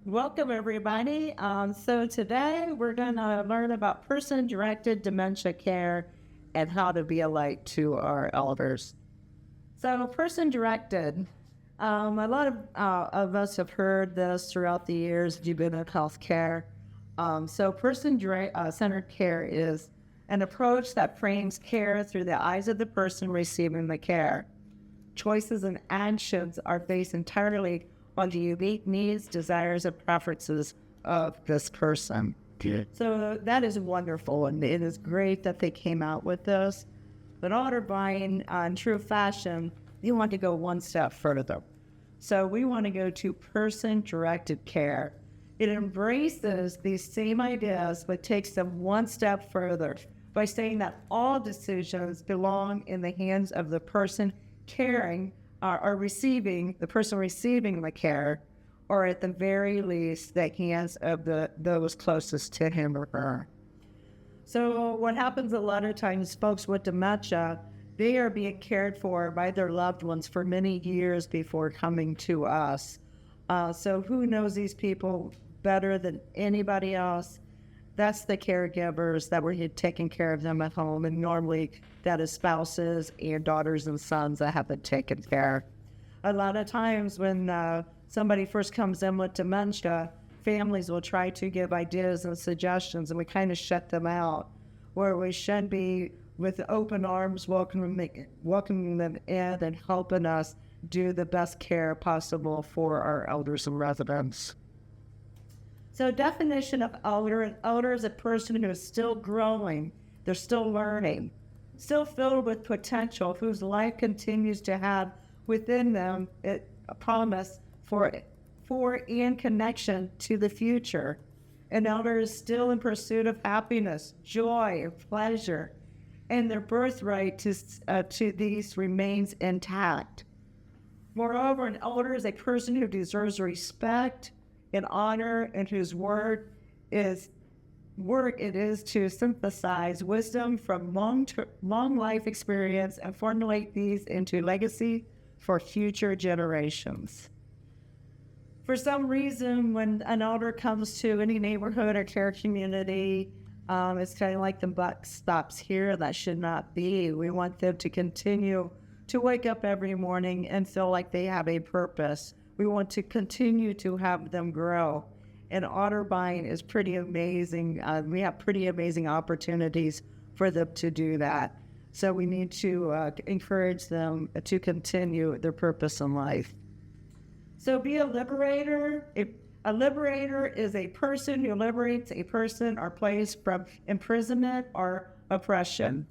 Welcome, everybody. So today we're going to learn about person-directed dementia care and how to be a light to our elders. So person-directed, a lot of us have heard this throughout the years that you've been in healthcare. So person-centered care is an approach that frames care through the eyes of the person receiving the care. Choices and actions are based entirely on the unique needs, desires, and preferences of this person. So that is wonderful, and it is great that they came out with this. But Otterbein, in true fashion, they want to go one step further. So we want to go to person-directed care. It embraces these same ideas, but takes them one step further by saying that all decisions belong in the hands of the person caring or receiving, the person receiving the care, or at the very least, the hands of those closest to him or her. So what happens a lot of times, folks with dementia, they are being cared for by their loved ones for many years before coming to us. So who knows these people better than anybody else? That's the caregivers that were taking care of them at home, and normally that is spouses and daughters and sons that have been taken care. A lot of times when somebody first comes in with dementia, families will try to give ideas and suggestions, and we kind of shut them out, where we should be with open arms welcoming them in and helping us do the best care possible for our elders and residents. So definition of elder, an elder is a person who is still growing, they're still learning, still filled with potential, whose life continues to have within them a promise for and connection to the future. An elder is still in pursuit of happiness, joy, and pleasure, and their birthright to these remains intact. Moreover, an elder is a person who deserves respect and honor, and whose work it is to synthesize wisdom from long life experience and formulate these into legacy for future generations. For some reason, when an elder comes to any neighborhood or care community, it's kind of like the buck stops here. That should not be. We want them to continue to wake up every morning and feel like they have a purpose. We want to continue to have them grow. And Otterbein is pretty amazing. We have pretty amazing opportunities for them to do that. So we need to encourage them to continue their purpose in life. So be a liberator. A liberator is a person who liberates a person or place from imprisonment or oppression.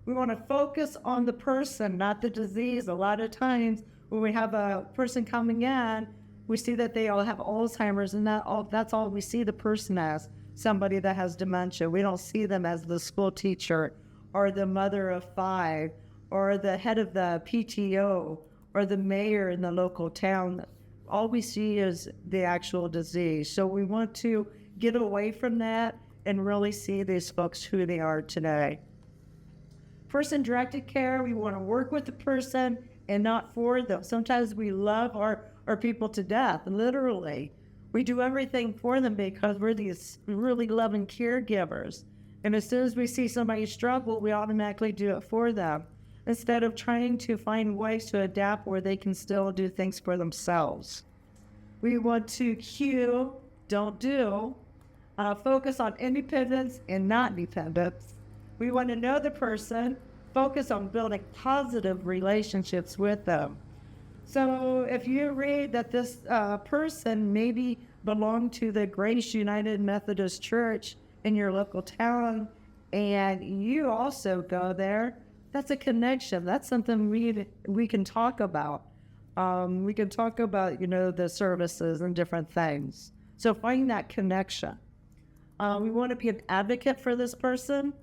We want to focus on the person, not the disease. A lot of times when we have a person coming in, we see that they all have Alzheimer's, and that's all we see the person as, somebody that has dementia. We don't see them as the school teacher or the mother of 5 or the head of the PTO or the mayor in the local town. All we see is the actual disease. So we want to get away from that and really see these folks who they are today. Person-directed care, we want to work with the person and not for them. Sometimes we love our people to death, literally. We do everything for them because we're these really loving caregivers. And as soon as we see somebody struggle, we automatically do it for them, instead of trying to find ways to adapt where they can still do things for themselves. We want to cue, don't do, focus on independence and not dependence. We want to know the person, focus on building positive relationships with them. So if you read that this person maybe belonged to the Grace United Methodist Church in your local town, and you also go there, that's a connection. That's something we can talk about. We can talk about, the services and different things. So find that connection. We want to be an advocate for this person.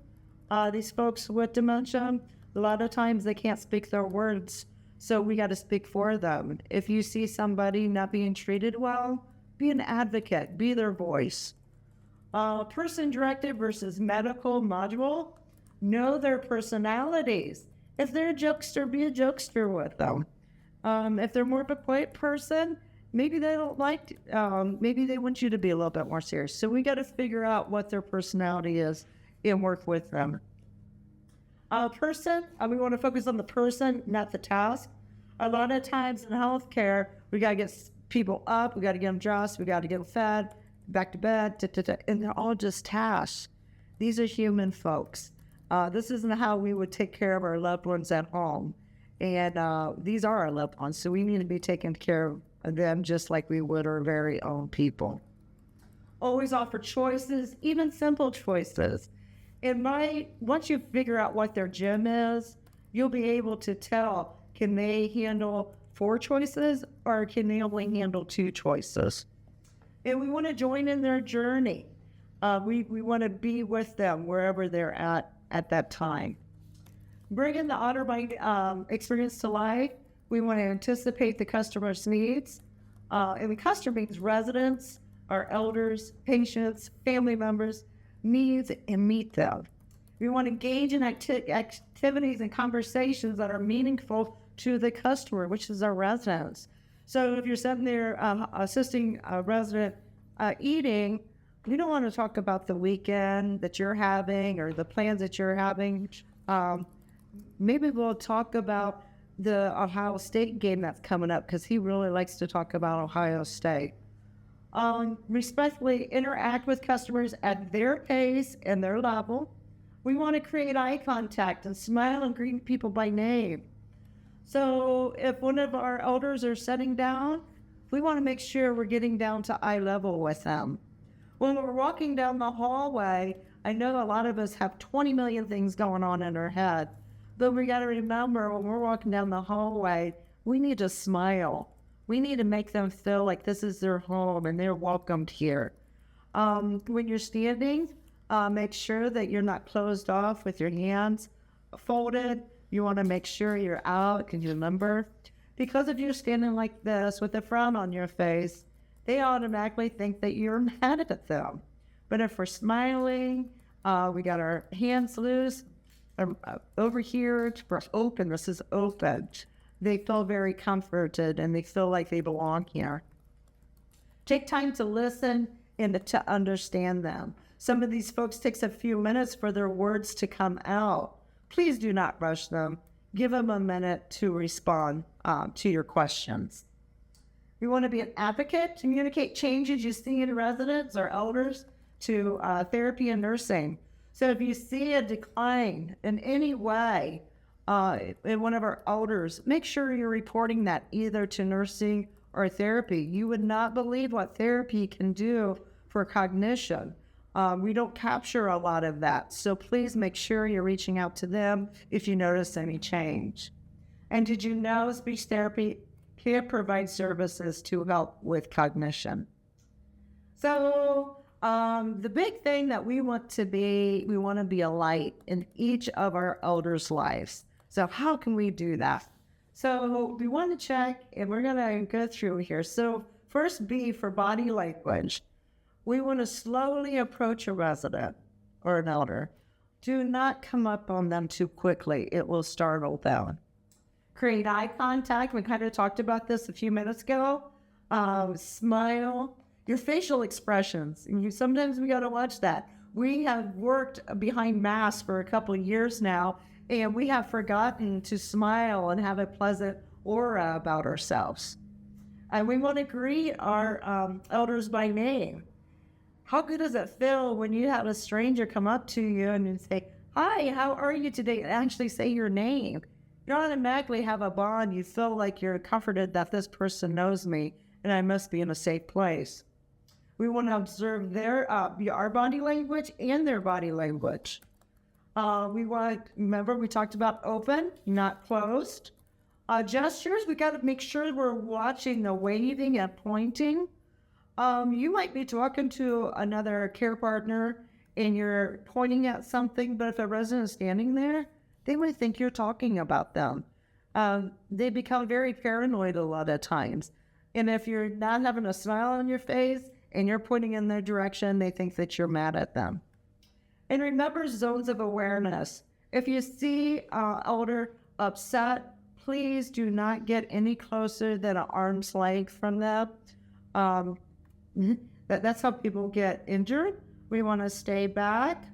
These folks with dementia, a lot of times they can't speak their words, so we got to speak for them. If you see somebody not being treated well, be an advocate, be their voice. Person-directed versus medical module, know their personalities. If they're a jokester, be a jokester with them. If they're more of a quiet person, maybe they don't like, maybe they want you to be a little bit more serious. So we got to figure out what their personality is and work with them. We want to focus on the person, not the task. A lot of times in healthcare, we got to get people up, we got to get them dressed, we got to get them fed, back to bed, and they're all just tasks. These are human folks. This isn't how we would take care of our loved ones at home. And these are our loved ones, so we need to be taking care of them just like we would our very own people. Always offer choices, even simple choices. Once you figure out what their gym is, you'll be able to tell, can they handle 4 choices or can they only handle 2 choices? And we want to join in their journey. We want to be with them wherever they're at that time. Bringing the Otterbein experience to life, we want to anticipate the customer's needs. And the customer means residents, our elders, patients, family members, needs, and meet them. We want to engage in activities and conversations that are meaningful to the customer, which is our residents. So if you're sitting there assisting a resident eating, you don't want to talk about the weekend that you're having or the plans that you're having. Maybe we'll talk about the Ohio State game that's coming up because he really likes to talk about Ohio State. Respectfully interact with customers at their pace and their level. We want to create eye contact and smile and greet people by name. So if one of our elders are sitting down, we want to make sure we're getting down to eye level with them. When we're walking down the hallway, I know a lot of us have 20 million things going on in our head, but we got to remember when we're walking down the hallway, we need to smile. We need to make them feel like this is their home and they're welcomed here. When you're standing, make sure that you're not closed off with your hands folded. You want to make sure you're out. Can you remember? Because if you're standing like this with a frown on your face, they automatically think that you're mad at them. But if we're smiling, we got our hands loose, over here, we're open. This is open. They feel very comforted and they feel like they belong here. Take time to listen and to understand them. Some of these folks takes a few minutes for their words to come out. Please do not rush them. Give them a minute to respond to your questions. We want to be an advocate, communicate changes you see in residents or elders to therapy and nursing. So if you see a decline in any way in one of our elders, make sure you're reporting that either to nursing or therapy. You would not believe what therapy can do for cognition. We don't capture a lot of that. So please make sure you're reaching out to them if you notice any change. And did you know speech therapy can provide services to help with cognition? So the big thing that we want to be a light in each of our elders' lives. So how can we do that? So we want to check, and we're going to go through here. So first B for body language. We want to slowly approach a resident or an elder. Do not come up on them too quickly. It will startle them. Create eye contact. We kind of talked about this a few minutes ago. Smile. Your facial expressions. Sometimes we got to watch that. We have worked behind masks for a couple of years now, and we have forgotten to smile and have a pleasant aura about ourselves. And we want to greet our elders by name. How good does it feel when you have a stranger come up to you and say, "Hi, how are you today?" and actually say your name. You automatically have a bond. You feel like you're comforted that this person knows me and I must be in a safe place. We want to observe our body language and their body language. Remember we talked about open, not closed. Gestures, we got to make sure we're watching the waving and pointing. You might be talking to another care partner and you're pointing at something, but if a resident is standing there, they might think you're talking about them. They become very paranoid a lot of times. And if you're not having a smile on your face and you're pointing in their direction, they think that you're mad at them. And remember zones of awareness. If you see elder upset, please do not get any closer than an arm's length from them. That's how people get injured. We want to stay back.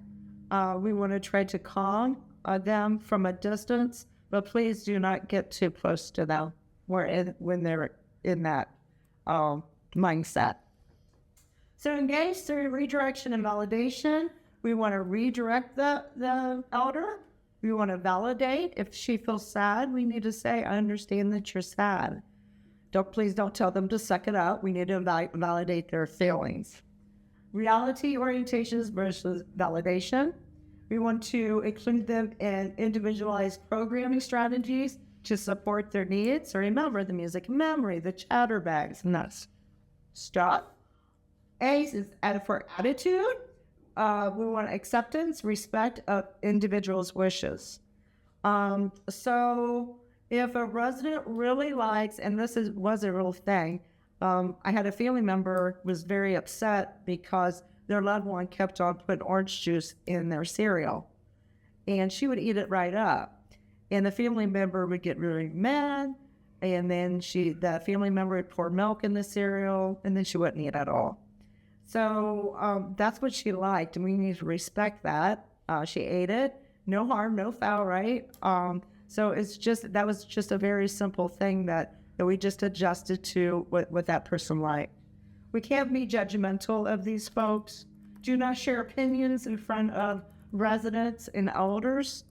We want to try to calm them from a distance, but please do not get too close to them when they're in that mindset. So engage through redirection and validation. We want to redirect the elder. We want to validate. If she feels sad, we need to say, I understand that you're sad. Please don't tell them to suck it up. We need to validate their feelings. Reality orientations versus validation. We want to include them in individualized programming strategies to support their needs. So remember the music memory, the chatterbags, and that stuff. A is for attitude. We want acceptance, respect of individuals' wishes. So if a resident really likes, and was a real thing, I had a family member was very upset because their loved one kept on putting orange juice in their cereal, and she would eat it right up. And the family member would get really mad, and then the family member would pour milk in the cereal, and then she wouldn't eat at all. So that's what she liked, and we need to respect that. She ate it, no harm, no foul, right? So that was just a very simple thing that we just adjusted to what that person liked. We can't be judgmental of these folks. Do not share opinions in front of residents and elders.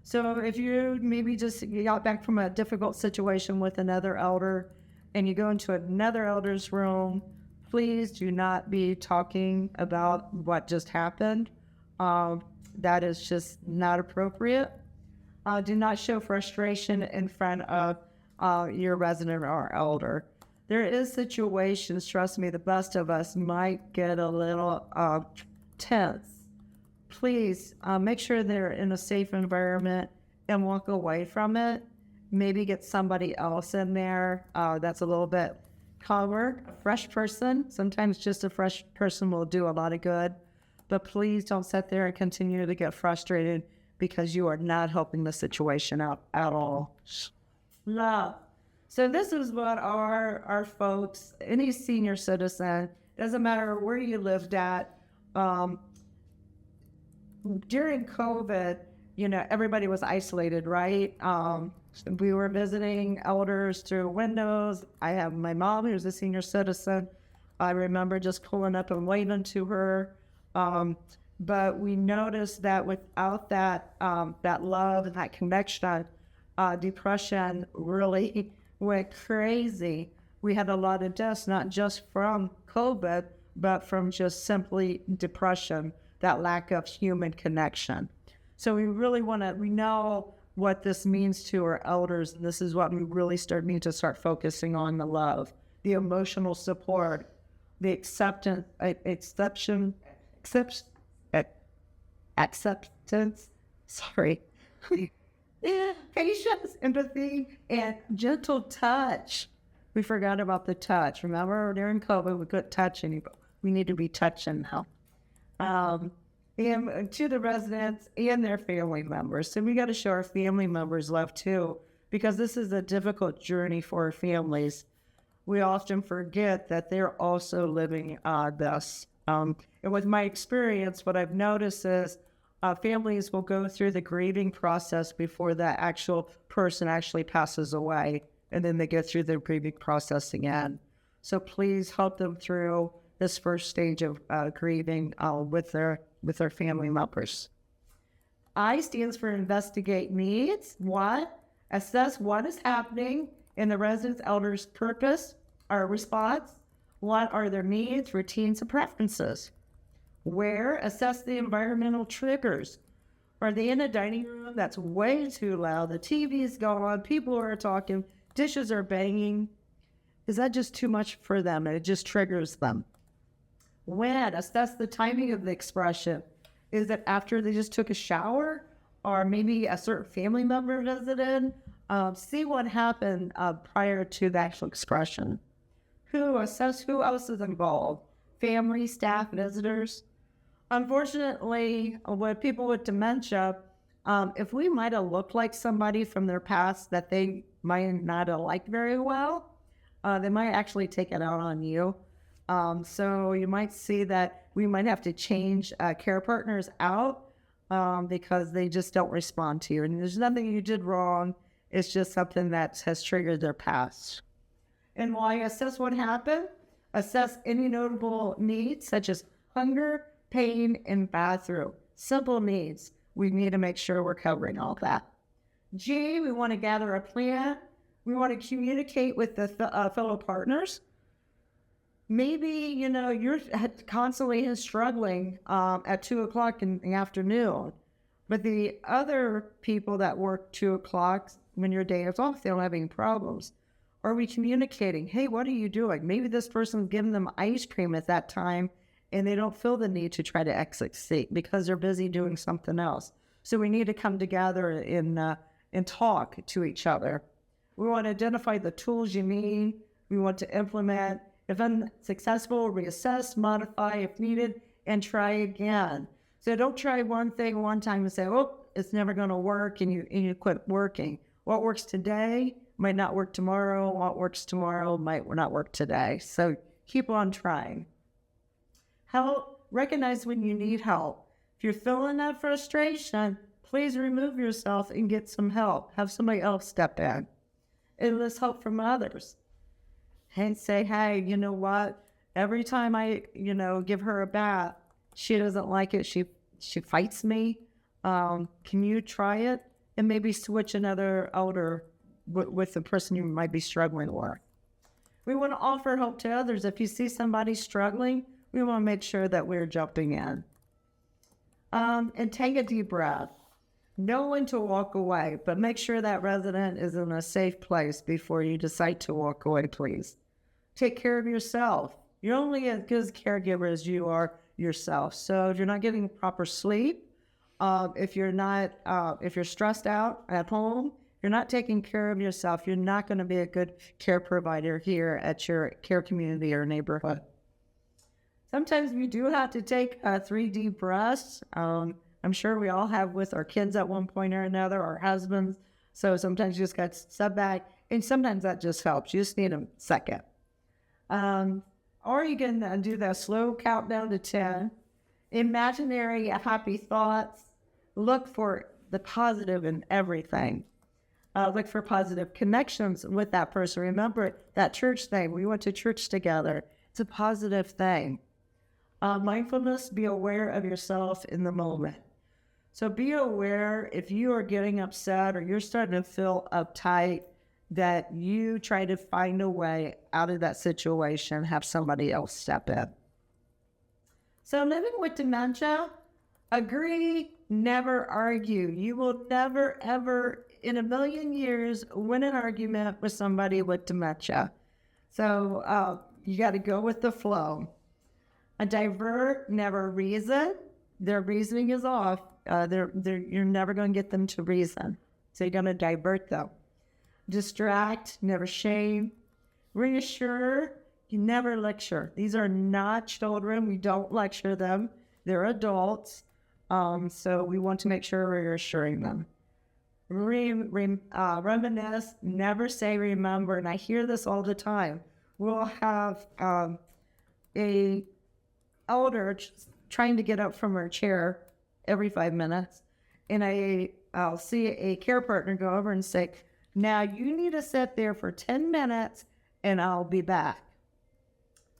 So if you maybe you got back from a difficult situation with another elder and you go into another elder's room, please do not be talking about what just happened. That is just not appropriate. Do not show frustration in front of your resident or elder. There is situations, trust me, the best of us might get a little tense. Please make sure they're in a safe environment and walk away from it. Maybe get somebody else in there that's a little bit calmer, a fresh person. Sometimes just a fresh person will do a lot of good. But please don't sit there and continue to get frustrated because you are not helping the situation out at all. Love. So this is what our folks, any senior citizen, doesn't matter where you lived at, during COVID, everybody was isolated, right? We were visiting elders through windows. I have my mom, who's a senior citizen. I remember just pulling up and waving to her. But we noticed that without that love and that connection, depression really went crazy. We had a lot of deaths, not just from COVID, but from just simply depression, that lack of human connection. So we really we know what this means to our elders, and this is what we really need to start focusing on: the love, the emotional support, the acceptance. Sorry. Patience, empathy, and gentle touch. We forgot about the touch. Remember, during COVID, we couldn't touch anybody. We need to be touching now. And to the residents and their family members. So we got to show our family members love too, because this is a difficult journey for our families. We often forget that they're also living this. And with my experience, what I've noticed is families will go through the grieving process before the actual person actually passes away, and then they go through the grieving process again. So please help them through this first stage of grieving with their family members. I stands for investigate needs. What? Assess what is happening in the residents' elders' purpose or response. What are their needs, routines, and preferences? Where? Assess the environmental triggers. Are they in a dining room that's way too loud? The TV is going, people are talking, dishes are banging. Is that just too much for them and it just triggers them? When? Assess the timing of the expression. Is it after they just took a shower, or maybe a certain family member visited? See what happened prior to the actual expression. Assess who else is involved. Family, staff, visitors. Unfortunately, with people with dementia, If we might have looked like somebody from their past that they might not have liked very well, they might actually take it out on you. So you might see that we might have to change care partners out because they just don't respond to you. And there's nothing you did wrong. It's just something that has triggered their past. And while you assess what happened, assess any notable needs such as hunger, pain, and bathroom. Simple needs. We need to make sure we're covering all that. G, we want to gather a plan. We want to communicate with the fellow partners. Maybe, you're constantly struggling at 2 o'clock in the afternoon, but the other people that work 2 o'clock when your day is off, they don't have any problems. Are we communicating? Hey, what are you doing? Maybe this person's giving them ice cream at that time and they don't feel the need to try to exit seat because they're busy doing something else. So we need to come together and talk to each other. We want to identify the tools you need. We want to implement. If unsuccessful, reassess, modify if needed, and try again. So don't try one thing one time and say, oh, it's never going to work, and you quit working. What works today might not work tomorrow. What works tomorrow might not work today. So keep on trying. Help. Recognize when you need help. If you're feeling that frustration, please remove yourself and get some help. Have somebody else step in. Enlist help from others. And say, hey, you know what? Every time I, give her a bath, she doesn't like it. She fights me. Can you try it? And maybe switch another elder with the person you might be struggling with. We want to offer help to others. If you see somebody struggling, we want to make sure that we're jumping in. And take a deep breath. Know when to walk away, but make sure that resident is in a safe place before you decide to walk away, please. Take care of yourself. You're only as good a caregiver as you are yourself. So if you're not getting proper sleep, if you're stressed out at home, you're not taking care of yourself, you're not going to be a good care provider here at your care community or neighborhood. Sometimes we do have to take 3 deep breaths. I'm sure we all have with our kids at one point or another, our husbands. So sometimes you just got to step back, and sometimes that just helps. You just need a second. Or you can do that slow countdown to 10. Imaginary happy thoughts. Look for the positive in everything. Look for positive connections with that person. Remember that church thing. We went to church together. It's a positive thing. Mindfulness, be aware of yourself in the moment. So be aware if you are getting upset or you're starting to feel uptight, that you try to find a way out of that situation, have somebody else step in. So living with dementia, agree, never argue. You will never, ever in a million years win an argument with somebody with dementia. So you got to go with the flow. A divert, never reason. Their reasoning is off. You're never going to get them to reason. So you're going to divert them. Distract, never shame. Reassure, you never lecture. These are not children. We don't lecture them. They're adults. So we want to make sure we're reassuring them. Reminisce, never say remember. And I hear this all the time. We'll have a elder trying to get up from her chair every 5 minutes, and I'll see a care partner go over and say, now you need to sit there for 10 minutes and I'll be back.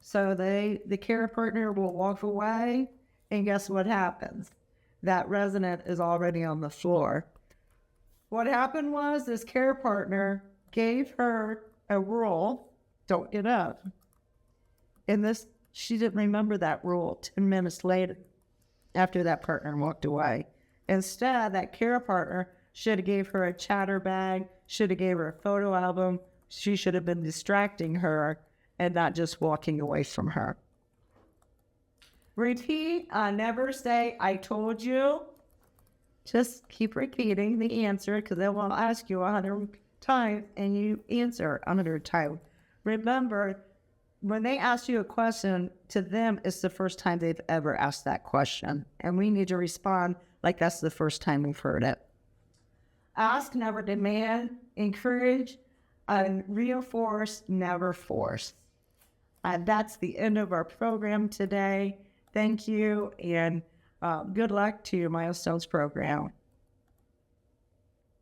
So the care partner will walk away, and guess what happens? That resident is already on the floor. What happened was this care partner gave her a rule, don't get up. And she didn't remember that rule 10 minutes later after that partner walked away. Instead, that care partner should have gave her a chatter bag, should have gave her a photo album. She should have been distracting her and not just walking away from her. Repeat, never say, I told you. Just keep repeating the answer because they will ask you 100 times and you answer 100 times. Remember, when they ask you a question, to them, it's the first time they've ever asked that question. And we need to respond like that's the first time we've heard it. Ask, never demand, encourage, and reinforce, never force. That's the end of our program today. Thank you, and good luck to your Milestones program.